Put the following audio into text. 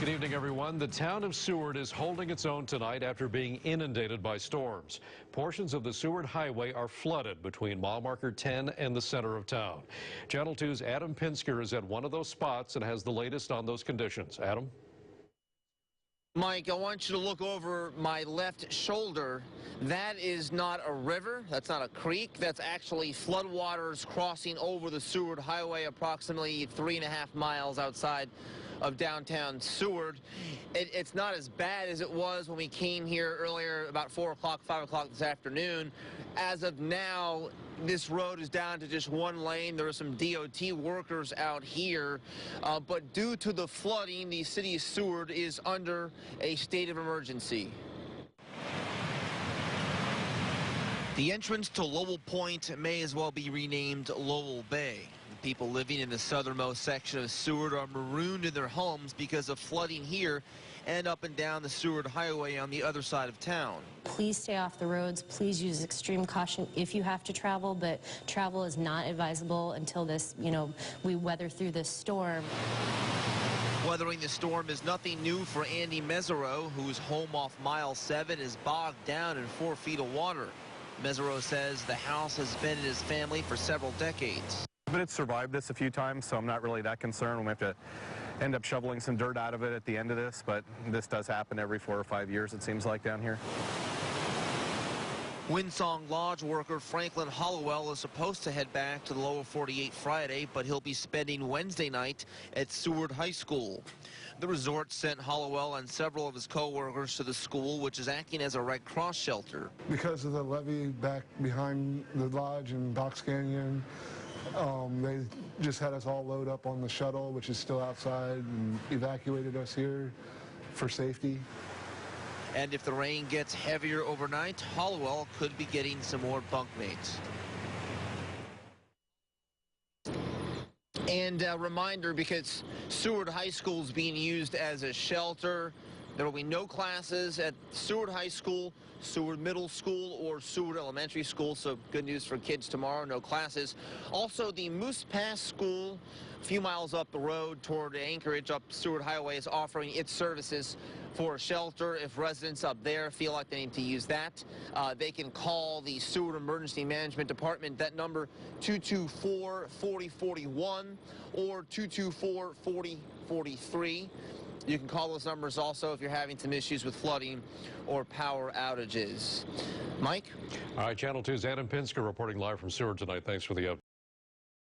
Good evening, everyone. The town of Seward is holding its own tonight after being inundated by storms. Portions of the Seward Highway are flooded between mile marker 10 and the center of town. Channel 2's Adam Pinsker is at one of those spots and has the latest on those conditions. Adam? Mike, I want you to look over my left shoulder. That is not a river. That's not a creek. That's actually floodwaters crossing over the Seward Highway approximately 3.5 miles outside of downtown Seward. It's not as bad as it was when we came here earlier about 4 o'clock, 5 o'clock this afternoon. As of now, this road is down to just one lane. There are some DOT workers out here, but due to the flooding, the city of Seward is under a state of emergency. The entrance to Lowell Point may as well be renamed Lowell Bay. The people living in the southernmost section of Seward are marooned in their homes because of flooding here and up and down the Seward Highway on the other side of town. Please stay off the roads. Please use extreme caution if you have to travel, but travel is not advisable until this, we weather through this storm. Weathering the storm is nothing new for Andy Mezirow, whose home off mile 7 is bogged down in 4 feet of water. Mezirow says the house has been in his family for several decades. But it's survived this a few times, so I'm not really that concerned. We have to end up shoveling some dirt out of it at the end of this, but this does happen every 4 or 5 years, it seems like, down here. WINDSONG Lodge worker Franklin Holloway is supposed to head back to the lower 48 Friday, but he'll be spending Wednesday night at Seward High School. The resort sent Holloway and several of his co-workers to the school, which is acting as a Red Cross shelter. Because of the levee back behind the lodge in Box Canyon, they just had us all load up on the shuttle, which is still outside, and evacuated us here for safety. And if the rain gets heavier overnight, Holloway could be getting some more bunkmates. And a reminder, because Seward High School is being used as a shelter, there will be no classes at Seward High School, Seward Middle School, or Seward Elementary School, so good news for kids tomorrow, no classes. Also, the Moose Pass School, a few miles up the road toward Anchorage up Seward Highway, is offering its services for a shelter. If residents up there feel like they need to use that, they can call the Seward Emergency Management Department. That number, 224-4041 or 224-4043. You can call those numbers also if you're having some issues with flooding or power outages. Mike? All right, Channel 2's Adam Pinsker reporting live from Seward tonight. Thanks for the update.